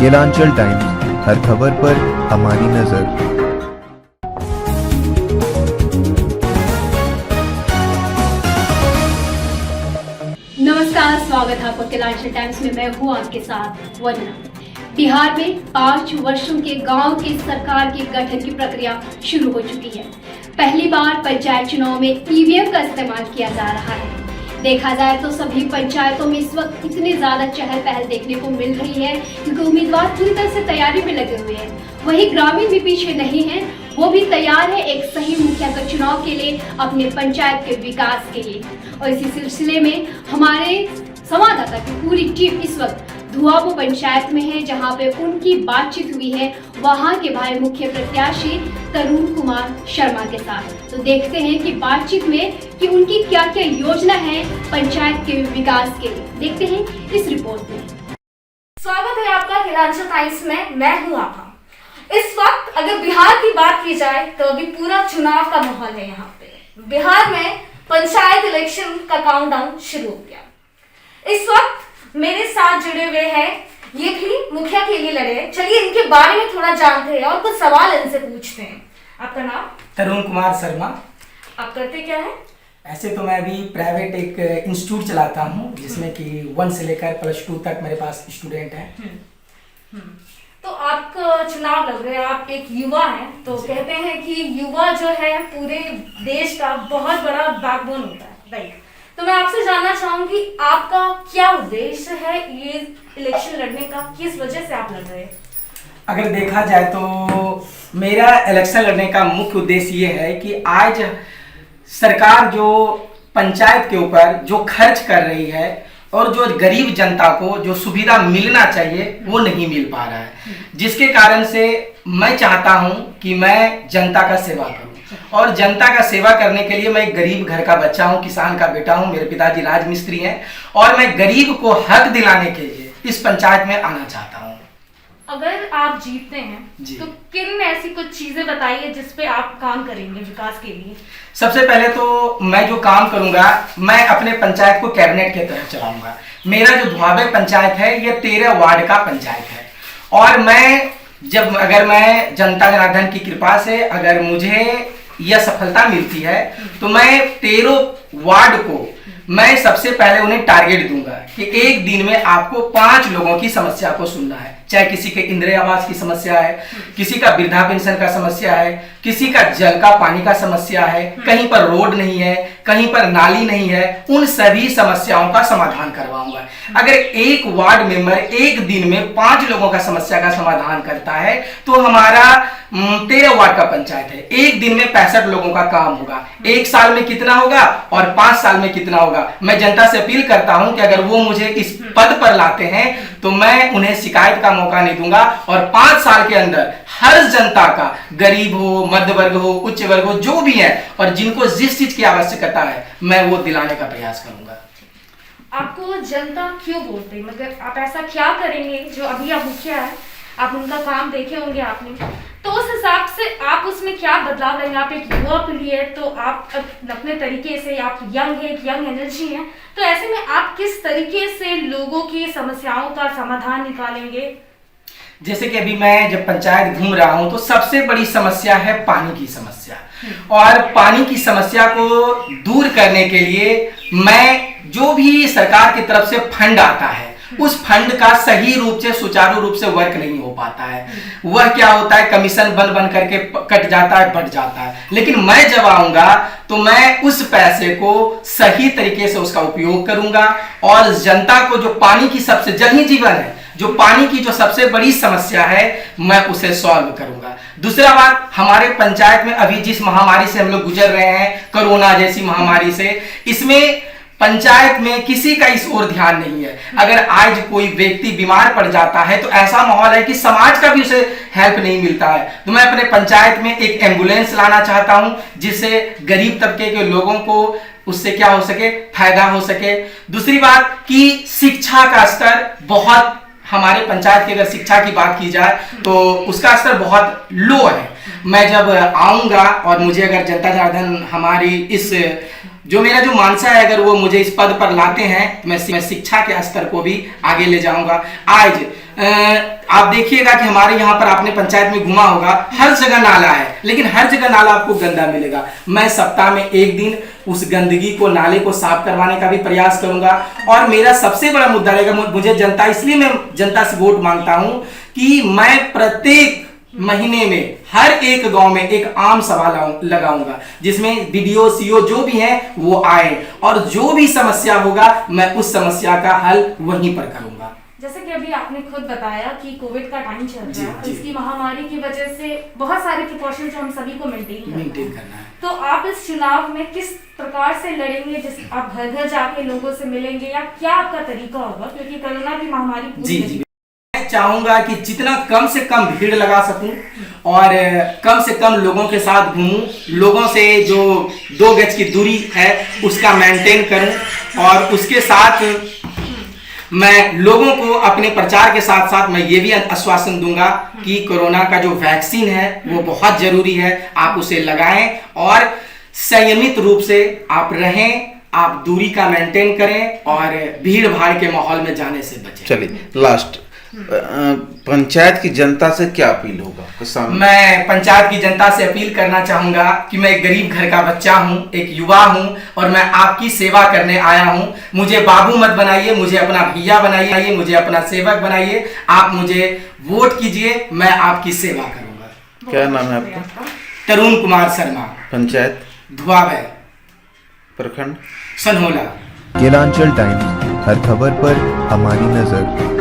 गिलांचल times, हर खबर पर हमारी नजर। नमस्कार, स्वागत है आपका गिलांचल टाइम्स में। मैं हूँ आपके साथ वंदना। बिहार में 5 वर्षों के गांव की सरकार के गठन की प्रक्रिया शुरू हो चुकी है। पहली बार पंचायत चुनाव में ईवीएम का इस्तेमाल किया जा रहा है। देखा जाए तो सभी पंचायतों में इस वक्त इतनी ज्यादा चहल पहल देखने को मिल रही है क्योंकि उम्मीदवार पूरी तरह से तैयारी में लगे हुए हैं। वहीं ग्रामीण भी पीछे नहीं है, वो भी तैयार है एक सही मुखिया का चुनाव के लिए, अपने पंचायत के विकास के लिए। और इसी सिलसिले में हमारे संवाददाता की पूरी टीम इस वक्त धुआबो पंचायत में है, जहां पे उनकी बातचीत हुई है वहां के भाई मुख्य प्रत्याशी तरुण कुमार शर्मा के साथ। तो देखते हैं कि बातचीत में कि उनकी क्या क्या योजना है पंचायत के विकास के लिए। देखते हैं इस रिपोर्ट में। स्वागत है आपका गिलांचल टाइम्स में। मैं हूँ आपा। इस वक्त अगर बिहार की बात की जाए तो अभी पूरा चुनाव का माहौल है। यहाँ पे बिहार में पंचायत इलेक्शन का काउंटडाउन शुरू हो गया। इस वक्त मेरे साथ जुड़े हुए हैं, ये भी मुखिया के लिए लड़े हैं। चलिए इनके बारे में थोड़ा जानते हैं और कुछ सवाल इनसे पूछते हैं। आपका नाम? तरुण कुमार शर्मा। आप करते क्या है? ऐसे तो मैं अभी प्राइवेट एक इंस्टीट्यूट चलाता हूँ जिसमें कि 1 से लेकर +2 तक मेरे पास स्टूडेंट हैं। तो आपका चुनाव लग रहा है, आप एक युवा हैं, तो कहते हैं कि युवा जो है पूरे देश का बहुत बड़ा बैकबोन होता है, राइट? तो मैं आपसे जानना चाहूंगी आपका क्या उद्देश्य है ये इलेक्शन लड़ने का, किस वजह से आप लड़ रहे हैं? अगर देखा जाए तो मेरा इलेक्शन लड़ने का मुख्य उद्देश्य ये है कि आज सरकार जो पंचायत के ऊपर जो खर्च कर रही है और जो गरीब जनता को जो सुविधा मिलना चाहिए वो नहीं मिल पा रहा है, जिसके कारण से मैं चाहता हूं कि मैं जनता का सेवा करूं। और जनता का सेवा करने के लिए मैं एक गरीब घर का बच्चा हूं, किसान का बेटा हूं, मेरे पिताजी राजमिस्त्री हैं और मैं गरीब को हक दिलाने के लिए इस पंचायत में आना चाहता हूं। अगर आप जीतते हैं तो किन ऐसी कुछ चीजें बताइए जिसपे आप काम करेंगे विकास के लिए? सबसे पहले तो मैं जो काम करूंगा, मैं अपने पंचायत को कैबिनेट के तहत चलाऊंगा। मेरा जो धुआबे पंचायत है ये 13 वार्ड का पंचायत है और अगर मैं जनता जनार्दन की कृपा से अगर मुझे यह सफलता मिलती है तो मैं 13 वार्ड को मैं सबसे पहले उन्हें टारगेट दूंगा कि एक दिन में आपको 5 लोगों की समस्या को सुनना है। चाहे किसी के इंदिरा आवास की समस्या है, किसी का वृद्धा पेंशन का समस्या है, किसी का जल का पानी का समस्या है, कहीं पर रोड नहीं है, कहीं पर नाली नहीं है, उन सभी समस्याओं का समाधान करवाऊंगा। अगर एक वार्ड मेंबर एक दिन में 5 लोगों का समस्या का समाधान करता है तो हमारा 13 वार्ड का पंचायत है, एक दिन में 65 लोगों का काम होगा। 1 साल में कितना होगा और 5 साल में कितना होगा? मैं जनता से अपील करता हूं कि अगर वो मुझे इस पद पर लाते हैं तो मैं उन्हें शिकायत का मौका नहीं दूंगा और 5 साल के अंदर हर जनता का, गरीब हो, मध्य वर्ग हो, उच्च वर्ग हो, जो भी है और जिनको जिस चीज की आवश्यकता है मैं वो दिलाने का प्रयास करूंगा। आपको जनता क्यों बोलते हैं, मतलब आप ऐसा क्या करेंगे जो अभी आप मुखिया है, आप उनका काम देखे होंगे आपने, तो उस हिसाब से आप उसमें क्या बदलाव लाएंगे? आप एक युवा पीढ़ी है तो आप अपने तरीके से, आप यंग है, यंग एनर्जी है, तो ऐसे में आप किस तरीके से लोगों की समस्याओं का समाधान निकालेंगे? जैसे कि अभी मैं जब पंचायत घूम रहा हूं तो सबसे बड़ी समस्या है पानी की समस्या और पानी की समस्या को दूर करने के लिए मैं जो भी सरकार की तरफ से फंड आता है उस फंड का सही रूप से, सुचारू रूप से वर्क नहीं हो पाता है। वह क्या होता है, कमीशन बन करके कट जाता है, बढ़ जाता है। लेकिन मैं जब आऊंगा तो मैं उस पैसे को सही तरीके से उसका उपयोग करूंगा और जनता को जो पानी की सबसे जल ही जीवन है, जो पानी की जो सबसे बड़ी समस्या है मैं उसे सॉल्व करूंगा। दूसरा बात, हमारे पंचायत में अभी जिस महामारी से हम लोग गुजर रहे हैं, कोरोना जैसी महामारी से, इसमें पंचायत में किसी का इस ओर ध्यान नहीं है। अगर आज कोई व्यक्ति बीमार पड़ जाता है तो ऐसा माहौल है कि समाज का भी उसे हेल्प नहीं मिलता है। तो मैं अपने पंचायत में एक एम्बुलेंस लाना चाहता हूं जिससे गरीब तबके के लोगों को उससे क्या हो सके, फायदा हो सके। दूसरी बात कि शिक्षा का स्तर बहुत, हमारे पंचायत की अगर शिक्षा की बात की जाए तो उसका स्तर बहुत लो है। मैं जब आऊंगा और मुझे अगर जनता जनार्दन हमारी इस जो मेरा जो मानसा है, अगर वो मुझे इस पद पर लाते हैं तो मैं शिक्षा के स्तर को भी आगे ले जाऊंगा। आज आप देखिएगा कि हमारे यहाँ पर आपने पंचायत में घुमा होगा, हर जगह नाला है, लेकिन हर जगह नाला आपको गंदा मिलेगा। मैं सप्ताह में एक दिन उस गंदगी को, नाले को साफ करवाने का भी प्रयास करूंगा। और मेरा सबसे बड़ा मुद्दा रहेगा, मुझे जनता, इसलिए मैं जनता से वोट मांगता हूं कि मैं प्रत्येक महीने में हर एक गांव में एक आम सभा लगाऊंगा, जिसमें बीडीओ, सीओ जो भी हैं वो आए, और जो भी समस्या होगा मैं उस समस्या का हल वहीं पर करूंगा। जैसे कि अभी आपने खुद बताया कि कोविड का टाइम चल रहा है, इसकी महामारी की वजह से बहुत सारे प्रिकॉशन जो हम सभी को मेंटेन करना है। तो आप इस चुनाव में किस प्रकार से लड़ेंगे? जिस आप घर घर जाके लोगों से मिलेंगे, या क्या आपका तरीका होगा, क्योंकि कोरोना की महामारी जी मैं चाहूंगा कि जितना कम से कम भीड़ लगा सकूं और कम से कम लोगों के साथ घूमूं, लोगों से जो 2 गज की दूरी है उसका मेंटेन करूं, और उसके साथ मैं लोगों को अपने प्रचार के साथ साथ मैं ये भी आश्वासन दूंगा कि कोरोना का जो वैक्सीन है वो बहुत जरूरी है, आप उसे लगाएं और संयमित रूप से आप रहें, आप दूरी का मेंटेन करें और भीड़ भाड़ के माहौल में जाने से बचें। चलिए लास्ट, पंचायत की जनता से क्या अपील होगा? मैं पंचायत की जनता से अपील करना चाहूंगा कि मैं एक गरीब घर का बच्चा हूं, एक युवा हूं, और मैं आपकी सेवा करने आया हूं। मुझे बाबू मत बनाइए, मुझे अपना भैया बनाइए, मुझे अपना सेवक बनाइए। आप मुझे वोट कीजिए, मैं आपकी सेवा करूंगा। क्या नाम है आपका? तरुण कुमार शर्मा, पंचायत धुआवै, प्रखंड सनहोला। केलांचल टाइम्स, हर खबर पर हमारी नजर।